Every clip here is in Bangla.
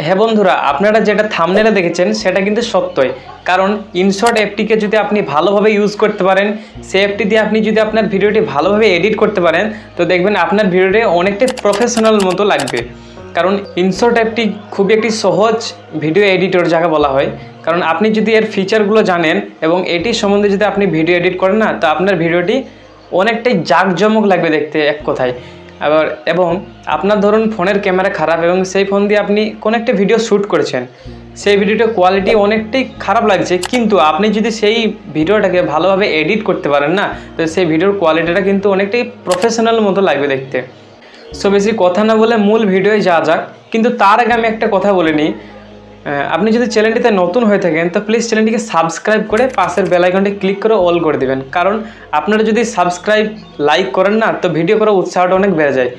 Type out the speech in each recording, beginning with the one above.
হ্যাঁ বন্ধুরা, আপনারা যেটা থাম্বনেলে দেখেছেন সেটা কিন্তু সত্যই। কারণ ইনশর্ট অ্যাপটিকে যদি আপনি ভালোভাবে ইউজ করতে পারেন, সেই অ্যাপটি দিয়ে আপনি যদি আপনার ভিডিওটি ভালোভাবে এডিট করতে পারেন, তো দেখবেন আপনার ভিডিওটি অনেকটাই প্রফেশনাল মতো লাগবে। কারণ ইনশর্ট অ্যাপটি খুবই একটি সহজ ভিডিও এডিটর যাকে বলা হয়। কারণ আপনি যদি এর ফিচারগুলো জানেন এবং এটির সম্বন্ধে যদি আপনি ভিডিও এডিট করেন না, তো আপনার ভিডিওটি অনেকটাই জাঁকজমক লাগবে দেখতে এক কথায়। আবার এবং আপনার ধরুন ফোনের ক্যামেরা খারাপ এবং সেই ফোন দিয়ে আপনি কোনো একটা ভিডিও শ্যুট করেছেন, সেই ভিডিওটার কোয়ালিটি অনেকটাই খারাপ লাগছে, কিন্তু আপনি যদি সেই ভিডিওটাকে ভালোভাবে এডিট করতে পারেন না, তো সেই ভিডিওর কোয়ালিটিটা কিন্তু অনেকটাই প্রফেশনাল মতো লাগবে দেখতে। সো বেশি কথা না বলে মূল ভিডিওয় যাওয়া যাক। কিন্তু তার আগে আমি একটা কথা বলে নিই, আপনি যদি চ্যানেলটিতে নতুন হয়ে থাকেন তো প্লিজ চ্যানেলটিকে সাবস্ক্রাইব করে পাশের বেল আইকনটি ক্লিক করে অল করে দেবেন। কারণ আপনারা যদি সাবস্ক্রাইব লাইক করেন না, তো ভিডিও করার উৎসাহটা অনেক বেড়ে যায়।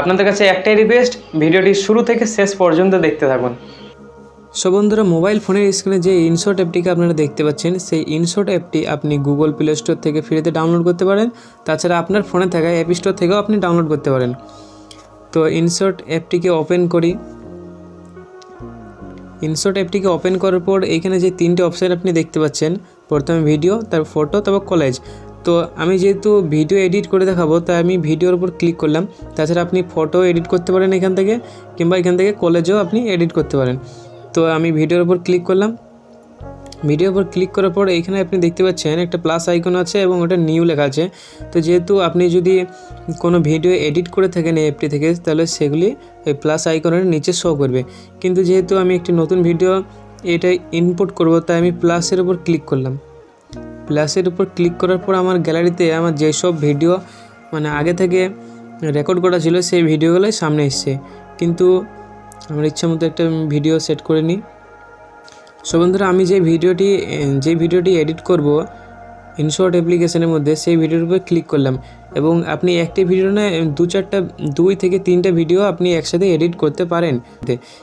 আপনাদের কাছে একটাই রিকোয়েস্ট, ভিডিওটি শুরু থেকে শেষ পর্যন্ত দেখতে থাকুন। সো বন্ধুরা, মোবাইল ফোনের স্ক্রিনে যে ইনশর্ট অ্যাপটিকে আপনারা দেখতে পাচ্ছেন, সেই ইনশর্ট অ্যাপটি আপনি গুগল প্লে স্টোর থেকে ফ্রিতে ডাউনলোড করতে পারেন। তাছাড়া আপনার ফোনে থাকা অ্যাপ স্টোর থেকেও আপনি ডাউনলোড করতে পারেন। তো ইনশর্ট অ্যাপটিকে ওপেন করি। ইনশর্ট অ্যাপটিকে ওপেন করার পর এইখানে যে তিনটে অপশান আপনি দেখতে পাচ্ছেন, প্রথমে ভিডিও, তারপর ফটো, তারপর কলেজ। তো আমি যেহেতু ভিডিও এডিট করে দেখাবো, তাই আমি ভিডিওর উপর ক্লিক করলাম। তাছাড়া আপনি ফটো এডিট করতে পারেন এখান থেকে, কিংবা এখান থেকে কলেজেও আপনি এডিট করতে পারেন। তো আমি ভিডিওর উপর ক্লিক করলাম। ভিডিওর উপর ক্লিক করার পর এইখানে আপনি দেখতে পাচ্ছেন একটা প্লাস আইকন আছে এবং ওটা নিউ লেখা আছে। তো যেহেতু আপনি যদি কোনো ভিডিও এডিট করে থাকেন এই অ্যাপটি থেকে, তাহলে সেগুলি এই প্লাস আইকনের নিচে শো করবে। কিন্তু যেহেতু আমি একটি নতুন ভিডিও এটা ইনপুট করব, তাই আমি প্লাসের উপর ক্লিক করলাম। প্লাসের উপর ক্লিক করার পর আমার গ্যালারিতে আমার যেসব ভিডিও মানে আগে থেকে রেকর্ড করা ছিল, সেই ভিডিওগুলোই সামনে এসছে। কিন্তু আমার ইচ্ছা মতো একটা ভিডিও সেট করে নিই। সো বন্ধুরা, আমি যে ভিডিওটি এডিট করব ইনশর্ট অ্যাপ্লিকেশনের মধ্যে, সেই ভিডিওর উপর ক্লিক করলাম। এবং আপনি একটি ভিডিও না 2 থেকে 3টা ভিডিও আপনি একসাথে এডিট করতে পারেন।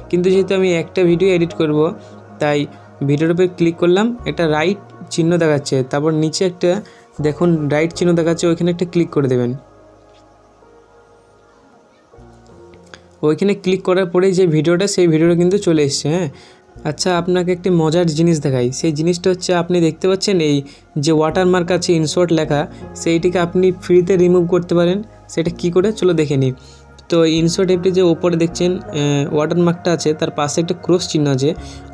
কিন্তু যেহেতু আমি একটা ভিডিও এডিট করব, তাই ভিডিওর উপর ক্লিক করলাম। একটা রাইট চিহ্ন দেখাচ্ছে, তারপর নিচে একটা দেখুন রাইট চিহ্ন দেখাচ্ছে, ওইখানে একটা ক্লিক করে দেবেন। ওইখানে ক্লিক করার পরেই যে ভিডিওটা, সেই ভিডিওটা কিন্তু চলে এসছে। হ্যাঁ, আচ্ছা, আপনাকে একটি মজার জিনিস দেখাই। সেই জিনিসটা হচ্ছে, আপনি দেখতে পাচ্ছেন এই যে ওয়াটারমার্ক আছে ইনশর্ট লেখা, সেইটিকে আপনি ফ্রিতে রিমুভ করতে পারেন। সেটা কি করে চলো দেখে নিই। তো ইনশর্ট অ্যাপটি যে ওপরে দেখছেন ওয়াটারমার্কটা আছে, তার পাশে একটা ক্রস চিহ্ন আছে,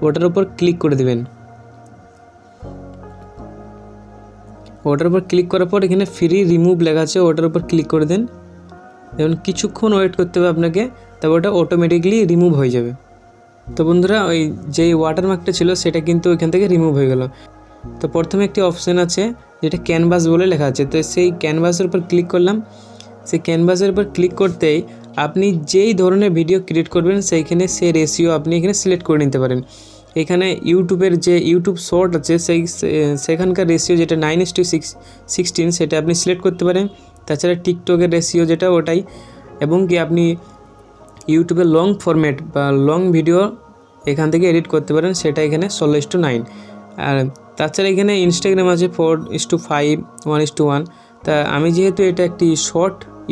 ওটার উপর ক্লিক করে দেবেন। ওটার উপর ক্লিক করার পর এখানে ফ্রি রিমুভ লেখা আছে, ওটার উপর ক্লিক করে দেন। যেমন কিছুক্ষণ ওয়েট করতে হবে আপনাকে, তারপর ওটা অটোমেটিকলি রিমুভ হয়ে যাবে। তো বন্ধুরা, ওই যেই ওয়াটারমার্কটা ছিল সেটা কিন্তু ওইখান থেকে রিমুভ হয়ে গেল। তো প্রথমে একটি অপশান আছে যেটা ক্যানভাস বলে লেখা আছে, তো সেই ক্যানভাসের উপর ক্লিক করলাম। সেই ক্যানভাসের উপর ক্লিক করতেই আপনি যেই ধরনের ভিডিও ক্রিয়েট করবেন, সেইখানে সেই রেশিও আপনি এখানে সিলেক্ট করে নিতে পারেন। এখানে ইউটিউবের যে ইউটিউব শর্ট আছে, সেখানকার রেশিও যেটা 9:16 সেটা আপনি সিলেক্ট করতে পারেন। তাছাড়া টিকটকের রেশিও যেটা ওটাই, এবং কি আপনি ইউটিউবের লং ফরম্যাট বা লং ভিডিও এখান থেকে এডিট করতে পারেন, সেটা এখানে 16:9। আর তাছাড়া এখানে ইনস্টাগ্রাম আছে 4:5, 1:1। তা আমি যেহেতু এটা একটি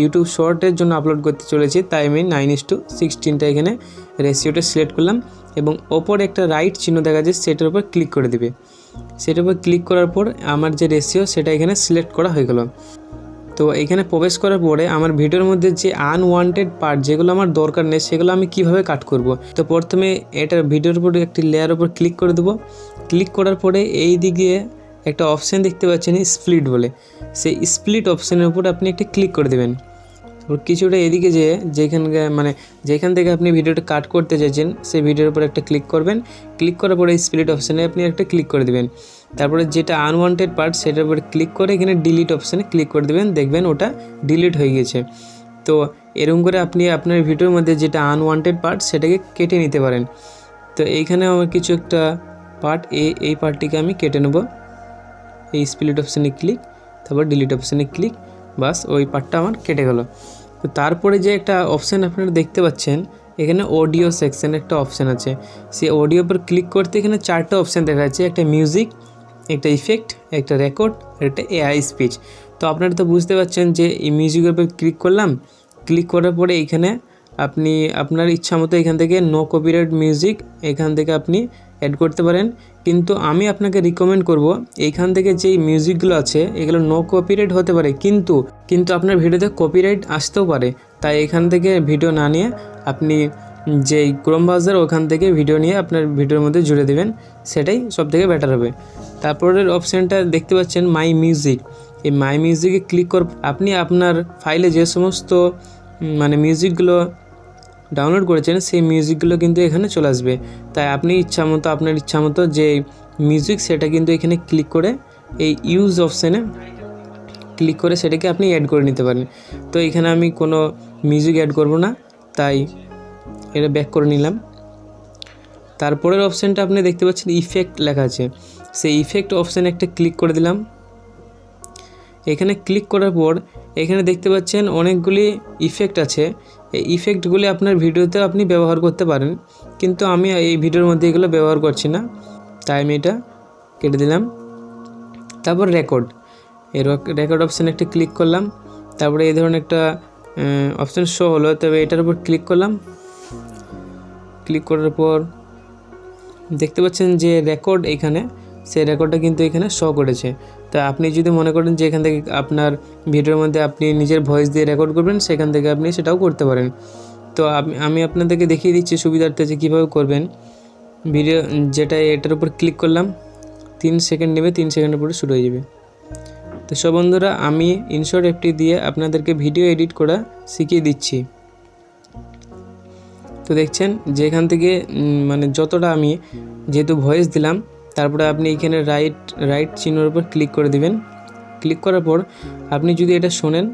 ইউটিউব শর্টের জন্য আপলোড করতে চলেছি, তাই আমি 9:16টা এখানে রেশিওটা সিলেক্ট করলাম। এবং ওপরে একটা রাইট চিহ্ন দেখা যায়, সেটার উপর ক্লিক করে দেবে। সেটার উপর ক্লিক করার পর আমার যে রেশিও সেটা এখানে সিলেক্ট করা হয়ে গেল। তো এখানে প্রবেশ করার পরে আমার ভিডিওর মধ্যে যে আনওয়ান্টেড পার্ট, যেগুলো আমার দরকার নেই, সেগুলো আমি কিভাবে কাট করব। তো প্রথমে এটার ভিডিওর উপর একটি লেয়ার উপর ক্লিক করে দেবো। ক্লিক করার পরে এই দিকে একটা অপশান দেখতে পাচ্ছেন স্প্লিট বলে, সেই স্প্লিট অপশানের উপর আপনি একটি ক্লিক করে দেবেন। কিছুটা এদিকে যেখান থেকে আপনি ভিডিওটা কাট করতে চাইছেন, সেই ভিডিওর উপর একটা ক্লিক করবেন। ক্লিক করার পরে স্প্লিট অপশানে আপনি একটা ক্লিক করে দেবেন। তারপরে যেটা আনওয়ান্টেড পার্ট, সেটার উপরে ক্লিক করে এখানে ডিলিট অপশানে ক্লিক করে দেবেন। দেখবেন ওটা ডিলিট হয়ে গেছে। তো এরকম করে আপনি আপনার ভিডিওর মধ্যে যেটা আনওয়ান্টেড পার্ট, সেটাকে কেটে নিতে পারেন। তো এইখানে আমার কিছু একটা পার্ট, এই পার্টটিকে আমি কেটে নেব। এই স্প্লিট অপশানে ক্লিক, তারপর ডিলিট অপশানে ক্লিক, বাস ওই পার্টটা আমার কেটে গেল। তো তারপরে যে একটা অপশান আপনারা দেখতে পাচ্ছেন, এখানে অডিও সেকশানে একটা অপশান আছে। সেই অডিও पर ক্লিক করতে এখানে 4টা অপশান দেখা যাচ্ছে, একটা মিউজিক, একটা ইফেক্ট, একটা রেকর্ড, আর একটা এআই স্পিচ। তো আপনারা তো বুঝতে পারছেন যে এই মিউজিকের উপর ক্লিক করলাম। ক্লিক করার পরে এইখানে আপনি আপনার ইচ্ছা মতো এখান থেকে নো কপিরাইট মিউজিক এখান থেকে আপনি অ্যাড করতে পারেন। কিন্তু আমি আপনাকে রিকমেন্ড করব এইখান থেকে যেই মিউজিকগুলো আছে এগুলো নো কপিরাইট হতে পারে, কিন্তু আপনার ভিডিওতে কপিরাইট আসতেও পারে। তাই এখান থেকে ভিডিও না নিয়ে আপনি যেই ক্রোম ব্রাউজার ওখান থেকে ভিডিও নিয়ে আপনার ভিডিওর মধ্যে জুড়ে দেবেন, সেটাই সবথেকে বেটার হবে। তারপরের অপশানটা দেখতে পাচ্ছেন মাই মিউজিক। এই মাই মিউজিকে ক্লিক করে আপনি আপনার ফাইলে যে সমস্ত মানে মিউজিকগুলো ডাউনলোড করেছেন সেই মিউজিকগুলো কিন্তু এখানে চলে আসবে। তাই আপনি আপনার ইচ্ছা মতো যে মিউজিক সেটা কিন্তু এখানে ক্লিক করে এই ইউজ অপশানে ক্লিক করে সেটাকে আপনি অ্যাড করে নিতে পারেন। তো এখানে আমি কোনো মিউজিক অ্যাড করব না, তাই এটা ব্যাক করে নিলাম। তারপরের অপশানটা আপনি দেখতে পাচ্ছেন ইফেক্ট লেখা আছে, সেই ইফেক্ট অপশানে একটা ক্লিক করে দিলাম। এখানে ক্লিক করার পর এখানে দেখতে পাচ্ছেন অনেকগুলি ইফেক্ট আছে। এই ইফেক্টগুলি আপনার ভিডিওতে আপনি ব্যবহার করতে পারেন, কিন্তু আমি এই ভিডিওর মধ্যে এগুলো ব্যবহার করছি না, তাই আমি এটা কেটে দিলাম। তারপর রেকর্ড অপশানে একটা ক্লিক করলাম। তারপরে এই ধরনের একটা অপশান শো হলো, তবে এটার উপর ক্লিক করলাম। ক্লিক করার পর দেখতে পাচ্ছেন যে রেকর্ড এখানে, সেই রেকর্ডটা কিন্তু এখানে শো করেছে। তো আপনি যদি মনে করেন যে এখান থেকে আপনার ভিডিওর মধ্যে আপনি নিজের ভয়েস দিয়ে রেকর্ড করবেন, সেখান থেকে আপনি সেটাও করতে পারেন। তো আমি আপনাদেরকে দেখিয়ে দিচ্ছি সুবিধার্থে যে কীভাবে করবেন। ভিডিও যেটা এটার উপর ক্লিক করলাম, 3 সেকেন্ড নেবে, 3 সেকেন্ডের পরে শুরু হয়ে যাবে। তো সব বন্ধুরা, আমি ইনশর্ট অ্যাপটি দিয়ে আপনাদেরকে ভিডিও এডিট করা শিখিয়ে দিচ্ছি। তো দেখছেন যে এখান থেকে মানে যতটা আমি যেহেতু ভয়েস দিলাম, তারপরে আপনি এখানে রাইট চিহ্নের উপর ক্লিক করে দিবেন। ক্লিক করার পর আপনি যদি এটা শোনেন,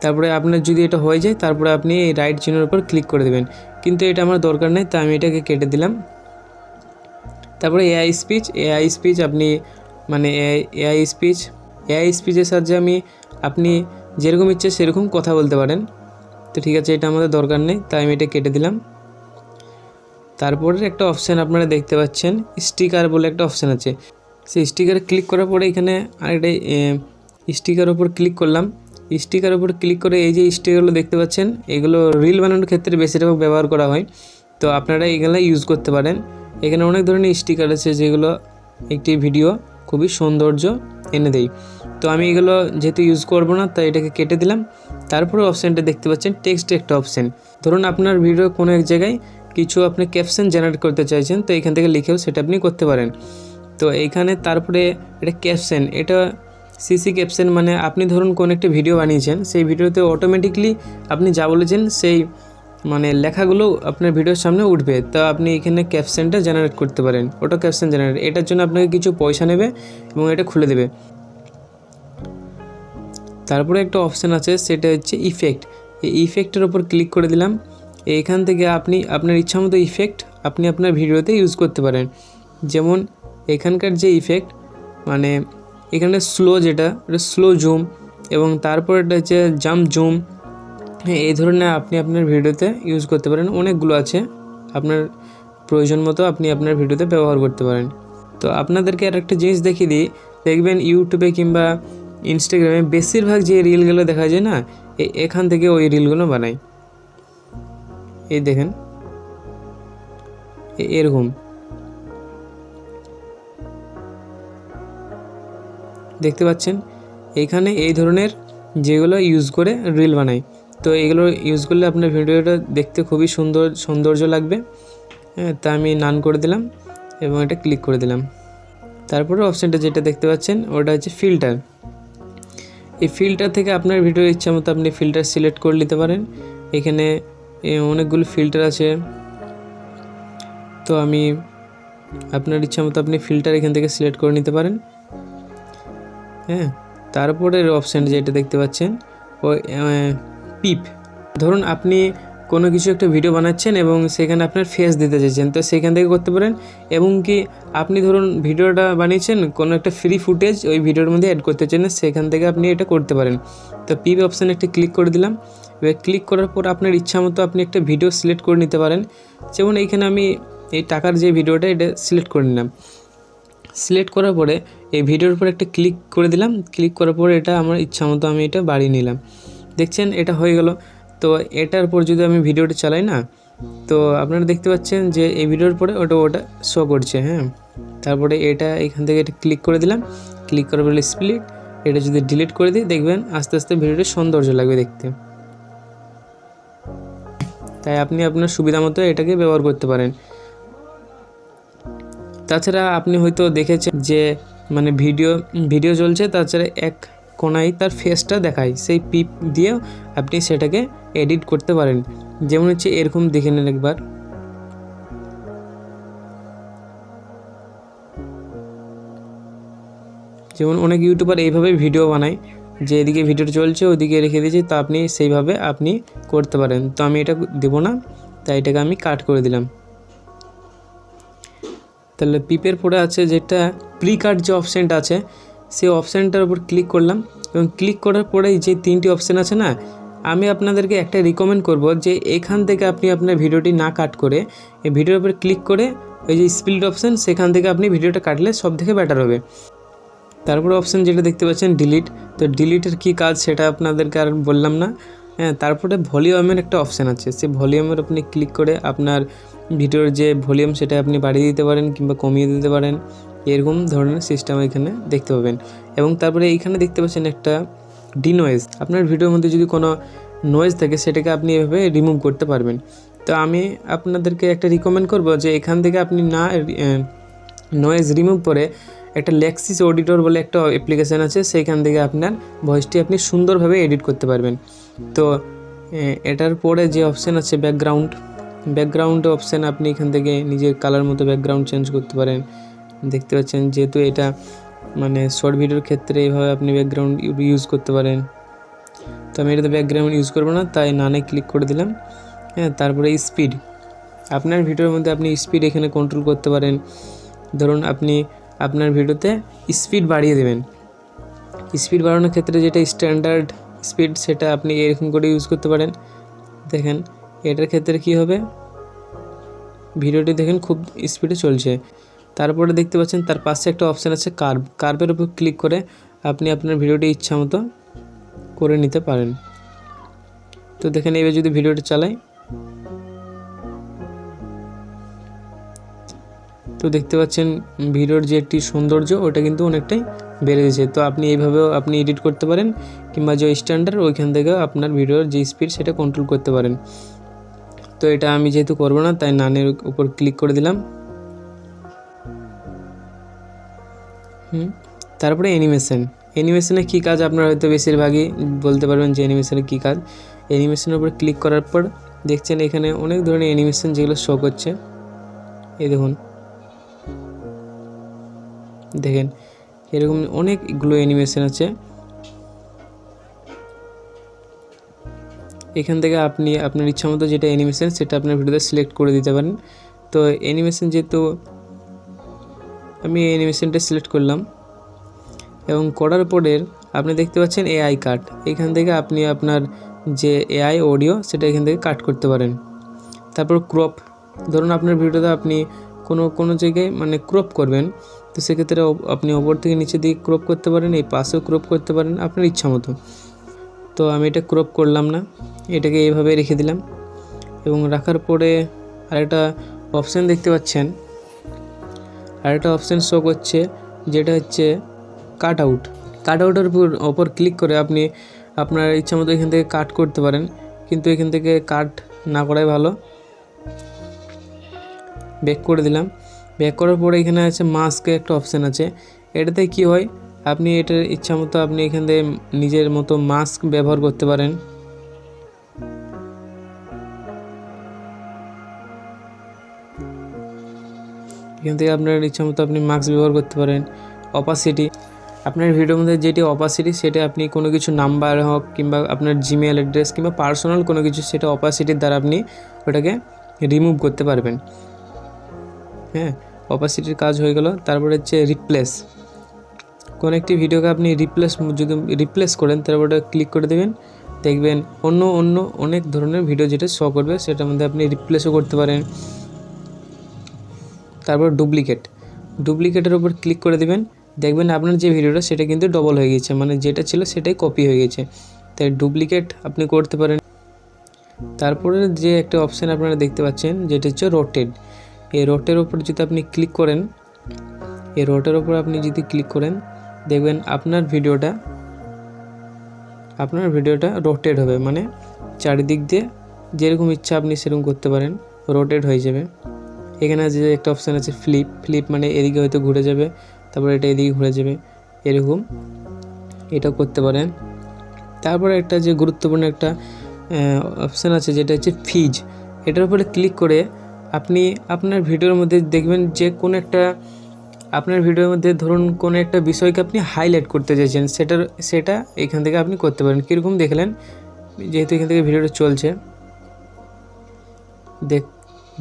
তারপরে আপনার যদি এটা হয়ে যায়, তারপরে আপনি এই রাইট চিহ্নের উপর ক্লিক করে দেবেন। কিন্তু এটা আমার দরকার নেই, তাই আমি এটাকে কেটে দিলাম। তারপরে এআই স্পিচ আপনি মানে এআই স্পিচের সাহায্যে আপনি যেরকম ইচ্ছে সেরকম কথা বলতে পারেন। তো ঠিক আছে, এটা আমাদের দরকার নেই, তাই আমি এটা কেটে দিলাম। তারপরে একটা অপশান আপনারা দেখতে পাচ্ছেন, স্টিকার বলে একটা অপশান আছে। সেই স্টিকারে ক্লিক করার পরে এখানে আরেকটা স্টিকার উপর ক্লিক করলাম। স্টিকার উপর ক্লিক করে এই যে স্টিকারগুলো দেখতে পাচ্ছেন, এগুলো রিল বানানোর ক্ষেত্রে বেশিরভাগ ব্যবহার করা হয়। তো আপনারা এগুলো ইউজ করতে পারেন। এখানে অনেক ধরনের স্টিকার আছে যেগুলো একটি ভিডিও খুবই সৌন্দর্য এনে দেয়। তো আমি এগুলো যেহেতু ইউজ করবো না, তাই এটাকে কেটে দিলাম। তারপরে অপশানটা দেখতে পাচ্ছেন টেক্সট একটা অপশান। ধরুন আপনার ভিডিও কোনো এক জায়গায় কিছু আপনি ক্যাপশন জেনারেট করতে চাইছেন, তো এখান থেকে লিখেও সেটা আপনি করতে পারেন। তো এইখানে তারপরে এটা ক্যাপশন, এটা সিসি ক্যাপশন, মানে আপনি ধরুন কোনো একটা ভিডিও বানিয়েছেন, সেই ভিডিওতে অটোমেটিকলি আপনি যা বলেছেন সেই মানে লেখাগুলো আপনার ভিডিওর সামনে উঠবে। তো আপনি এখানে ক্যাপশনটা জেনারেট করতে পারেন, অটো ক্যাপশন জেনারেট। এটার জন্য আপনাকে কিছু পয়সা নেবে এবং এটা খুলে দেবে। তারপরে একটা অপশান আছে, সেটা হচ্ছে ইফেক্ট। এই ইফেক্টের ওপর ক্লিক করে দিলাম। এইখান থেকে আপনি আপনার ইচ্ছামতো ইফেক্ট আপনি আপনার ভিডিওতে ইউজ করতে পারেন। যেমন এখানকার যে ইফেক্ট, মানে এখানে স্লো, যেটা স্লো জুম, এবং তারপর এটা হচ্ছে জাম্প জুম, এই ধরনের আপনি আপনার ভিডিওতে ইউজ করতে পারেন। অনেকগুলো আছে, আপনার প্রয়োজন মতো আপনি আপনার ভিডিওতে ব্যবহার করতে পারেন। তো আপনাদেরকে আর একটা জিনিস দেখিয়ে দিই, দেখবেন ইউটিউবে কিংবা ইনস্টাগ্রামে বেশিরভাগ যে রিলগুলো দেখা যায় না, এখান থেকে ওই রিলগুলো বানাই। এই দেখেন এরকম দেখতে পাচ্ছেন, এখানে এই ধরনের যেগুলো ইউজ করে রিল বানাই। তো এগুলো ইউজ করলে আপনার ভিডিওটা দেখতে খুবই সৌন্দর্য লাগবে। হ্যাঁ, তা আমি নান করে দিলাম এবং এটা ক্লিক করে দিলাম। তারপরে অপশানটা যেটা দেখতে পাচ্ছেন ওটা হচ্ছে ফিল্টার। এই ফিল্টার থেকে আপনার ভিডিওর ইচ্ছা মতো আপনি ফিল্টার সিলেক্ট করে নিতে পারেন। এখানে অনেকগুলো ফিল্টার আছে, তো আমি আপনার ইচ্ছা মতো আপনি ফিল্টার এখান থেকে সিলেক্ট করে নিতে পারেন। হ্যাঁ, তারপরের অপশান যেটা দেখতে পাচ্ছেন ওই পিপ। ধরুন আপনি কোনো কিছু একটা ভিডিও বানাচ্ছেন এবং সেখানে আপনার ফেস দিতে চাইছেন, তো সেখান থেকে করতে পারেন। এবং কি আপনি ধরুন ভিডিওটা বানিয়েছেন, কোনো একটা ফ্রি ফুটেজ ওই ভিডিওর মধ্যে অ্যাড করতে চান, সেখান থেকে আপনি এটা করতে পারেন। তো পিপ অপশানে একটা ক্লিক করে দিলাম। এবার ক্লিক করার পর আপনার ইচ্ছা মতো আপনি একটা ভিডিও সিলেক্ট করে নিতে পারেন। যেমন এইখানে আমি এই টাকার যে ভিডিওটা এটা সিলেক্ট করে নিলাম। সিলেক্ট করার পরে এই ভিডিওর উপর একটা ক্লিক করে দিলাম, ক্লিক করার পর এটা আমার ইচ্ছা মতো আমি এটা বাড়িয়ে নিলাম। দেখছেন এটা হয়ে গেল। তো এটার পর যদি আমি ভিডিওটা চালাই না, তো আপনারা দেখতে পাচ্ছেন যে এই ভিডিওর পরে ওটা শো করছে। হ্যাঁ, তারপরে এটা এখান থেকে এটা ক্লিক করে দিলাম, ক্লিক করার পরে স্প্লিট, এটা যদি ডিলিট করে দিই দেখবেন আস্তে আস্তে ভিডিওটা সৌন্দর্য লাগবে দেখতে। তাই আপনি আপনার সুবিধা মতো এটাকে ব্যবহার করতে পারেন। তাছাড়া আপনি হয়তো দেখেছেন যে মানে ভিডিও চলছে, তাছাড়া এক কোনায় তার ফেসটা দেখায়, সেই পিপ দিয়েও আপনি সেটাকে এডিট করতে পারেন। যেমন হচ্ছে এরকম দেখে নেন একবার। যেমন অনেক ইউটিউবার এইভাবে ভিডিও বানায়, যে এদিকে ভিডিওটা চলছে ওদিকে রেখে দিয়েছি, তো আপনি সেইভাবে আপনি করতে পারেন। তো আমি এটা দেবো না, তাই এটাকে আমি কাট করে দিলাম। তাহলে পিপের পরে আছে যেটা প্রি কাট যে অপশানটা আছে, সেই অপশানটার উপর ক্লিক করলাম, এবং ক্লিক করার পরে যে 3টি অপশান আছে না, আমি আপনাদেরকে একটা রিকমেন্ড করব যে এখান থেকে আপনি আপনার ভিডিওটি না কাট করে এই ভিডিওর উপর ক্লিক করে ওই যে স্প্লিট অপশান, সেখান থেকে আপনি ভিডিওটা কাটলে সব থেকে বেটার হবে। তারপরে অপশান যেটা দেখতে পাচ্ছেন ডিলিট, তো ডিলিটের কী কাজ সেটা আপনাদেরকে আর বললাম না। হ্যাঁ, তারপরে ভলিউমের একটা অপশান আছে, সেই ভলিউমের আপনি ক্লিক করে আপনার ভিডিওর যে ভলিউম সেটা আপনি বাড়িয়ে দিতে পারেন কিংবা কমিয়ে দিতে পারেন, এরকম ধরনের সিস্টেম এখানে দেখতে পাবেন। এবং তারপরে এইখানে দেখতে পাচ্ছেন একটা ডিনয়েজ, আপনার ভিডিওর মধ্যে যদি কোনো নয়েজ থাকে সেটাকে আপনি এভাবে রিমুভ করতে পারবেন। তো আমি আপনাদেরকে একটা রিকমেন্ড করব যে এখান থেকে আপনি না নয়েজ রিমুভ করে একটা লেক্সিস অডিটর বলে একটা অ্যাপ্লিকেশান আছে, সেইখান থেকে আপনার ভয়েসটি আপনি সুন্দরভাবে এডিট করতে পারবেন। তো এটার পরে যে অপশান আছে ব্যাকগ্রাউন্ড অপশান, আপনি এখান থেকে নিজের কালার মতো ব্যাকগ্রাউন্ড চেঞ্জ করতে পারেন। দেখতে পাচ্ছেন যেহেতু এটা মানে শর্ট ভিডিওর ক্ষেত্রে এইভাবে আপনি ব্যাকগ্রাউন্ড ইউজ করতে পারেন। তো আমি এটাতে ব্যাকগ্রাউন্ড ইউজ করবো না, তাই নানে ক্লিক করে দিলাম। হ্যাঁ, তারপরে স্পিড, আপনার ভিডিওর মধ্যে আপনি স্পিড এখানে কন্ট্রোল করতে পারেন। ধরুন আপনি আপনার ভিডিওতে স্পিড বাড়িয়ে দেবেন, স্পিড বাড়ানোর ক্ষেত্রে যেটা স্ট্যান্ডার্ড স্পিড সেটা আপনি এরকম করে ইউজ করতে পারেন। দেখেন এটার ক্ষেত্রে কি হবে, ভিডিওটি দেখেন খুব স্পিডে চলছে। তারপরে দেখতে পাচ্ছেন তার পাশে একটা অপশান আছে কার্ভের উপর ক্লিক করে আপনি আপনার ভিডিওটি ইচ্ছা মতো করে নিতে পারেন। তো দেখেন এবার যদি ভিডিওটি চালাই, তো দেখতে পাচ্ছেন ভিডিওর যে একটি সৌন্দর্য ওটা কিন্তু অনেকটাই বেড়ে গেছে। তো আপনি এইভাবেও আপনি এডিট করতে পারেন, কিংবা যে স্ট্যান্ডার্ড ওইখান থেকে আপনার ভিডিওর যে স্পিড সেটা কন্ট্রোল করতে পারেন। তো এটা আমি যেহেতু করবো না, তাই নানের উপর ক্লিক করে দিলাম। তারপরে অ্যানিমেশনে কী কাজ আপনারা হয়তো বেশিরভাগই বলতে পারবেন যে অ্যানিমেশনে কী কাজ। অ্যানিমেশনের উপর ক্লিক করার পর দেখছেন এখানে অনেক ধরনের অ্যানিমেশন যেগুলো শো করছে। এই দেখেন এরকম অনেকগুলো অ্যানিমেশন আছে। এখান থেকে আপনি আপনার ইচ্ছা মতো যেটা অ্যানিমেশন সেটা আপনার ভিডিওতে সিলেক্ট করে দিতে পারেন। তো অ্যানিমেশন যেহেতু আমি অ্যানিমেশনটা সিলেক্ট করলাম, এবং করার পরে আপনি দেখতে পাচ্ছেন এআই কাট, এখান থেকে আপনি আপনার যে এআই অডিও সেটা এখান থেকে কাট করতে পারেন। তারপর ক্রপ, ধরুন আপনার ভিডিওতে আপনি কোনো জায়গায় মানে ক্রপ করবেন, তো সেক্ষেত্রে আপনি ওপর থেকে নিচে দিকে ক্রপ করতে পারেন, এই পাশেও ক্রপ করতে পারেন আপনার ইচ্ছা মতো। তো আমি এটা ক্রপ করলাম না, এটাকে এইভাবে রেখে দিলাম। এবং রাখার পরে আরেকটা অপশান দেখতে পাচ্ছেন, আরেকটা অপশান শো করছে যেটা হচ্ছে কাটআউটের ওপর ক্লিক করে আপনি আপনার ইচ্ছা মতো এখান থেকে কাট করতে পারেন, কিন্তু এখান থেকে কাট না করাই ভালো। ব্যাক করে দিলাম, ব্যাক করার পরে এখানে আছে মাস্কে একটা অপশান আছে, এটাতে কি হয় আপনি এটার ইচ্ছা মতো আপনি এখান থেকে নিজের মতো মাস্ক ব্যবহার করতে পারেন। এখান থেকে আপনার ইচ্ছা মতো আপনি মাস্ক ব্যবহার করতে পারেন। অপাসিটি, আপনার ভিডিওর মধ্যে যেটি অপাসিটি সেটা আপনি কোনো কিছু নাম্বার হোক কিংবা আপনার জিমেল অ্যাড্রেস কিংবা পার্সোনাল কোনো কিছু, সেটা অপাসিটির দ্বারা আপনি ওটাকে রিমুভ করতে পারবেন। হ্যাঁ, অপাসিটির কাজ হয়ে গেল। তারপরে হচ্ছে রিপ্লেস, কোনো একটি ভিডিওকে আপনি যদি রিপ্লেস করেন তারপর ওটা ক্লিক করে দেবেন, দেখবেন অন্য অনেক ধরনের ভিডিও যেটা শো করবে সেটার মধ্যে আপনি রিপ্লেসও করতে পারেন। তারপর ডুপ্লিকেটের উপর ক্লিক করে দেবেন, দেখবেন আপনার যে ভিডিওটা সেটা কিন্তু ডবল হয়ে গেছে, মানে যেটা ছিল সেটাই কপি হয়ে গেছে। তাই ডুপ্লিকেট আপনি করতে পারেন। তারপরে যে একটা অপশান আপনারা দেখতে পাচ্ছেন যেটা হচ্ছে রোটেট। এই রোটের ওপর যদি আপনি ক্লিক করেন, এই রোটের ওপর আপনি যদি ক্লিক করেন দেখবেন আপনার ভিডিওটা রোটেট হবে, মানে চারিদিক দিয়ে যেরকম ইচ্ছা আপনি সেরকম করতে পারেন, রোটেট হয়ে যাবে। এখানে যে একটা অপশান আছে ফ্লিপ, মানে এদিকে হয়তো ঘুরে যাবে, তারপরে এটা এদিকে ঘুরে যাবে, এরকম এটা করতে পারেন। তারপরে একটা যে গুরুত্বপূর্ণ একটা অপশান আছে যেটা হচ্ছে ফিজ। এটার উপরে ক্লিক করে আপনি আপনার ভিডিওর মধ্যে দেখবেন যে কোনো একটা আপনার ভিডিওর মধ্যে ধরুন কোনো একটা বিষয়কে আপনি হাইলাইট করতে চাইছেন, সেটা এখান থেকে আপনি করতে পারেন। কীরকম দেখলেন, যেহেতু এখান থেকে ভিডিওটা চলছে,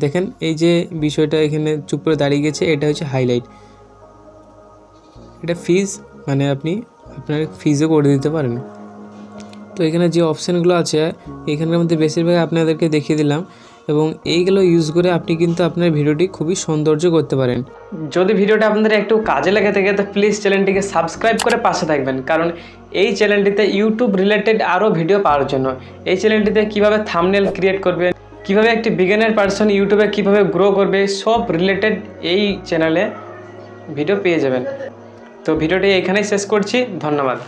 দেখেন এই যে বিষয়টা এখানে চুপ করে দাঁড়িয়ে গেছে, এটা হচ্ছে হাইলাইট। এটা ফিজ, মানে আপনি আপনার ফিজও করে দিতে পারেন। তো এখানে যে অপশানগুলো আছে এখানের মধ্যে বেশিরভাগ আপনাদেরকে দেখিয়ে দিলাম, এবং এইগুলো ইউজ করে আপনি কিন্তু আপনার ভিডিওটি খুবই সৌন্দর্য করতে পারেন। যদি ভিডিওটা আপনাদের একটু কাজে লেগে থাকে তো প্লিজ চ্যানেলটিকে সাবস্ক্রাইব করে পাশে থাকবেন, কারণ এই চ্যানেলটিতে ইউটিউব রিলেটেড আরও ভিডিও পাওয়ার জন্য, এই চ্যানেলটিতে কীভাবে থাম্বনেল ক্রিয়েট করবেন, কীভাবে একটি বিগিনার পারসন ইউটিউবে কীভাবে গ্রো করবে, সব রিলেটেড এই চ্যানেলে ভিডিও পেয়ে যাবেন। তো ভিডিওটি এখানেই শেষ করছি, ধন্যবাদ।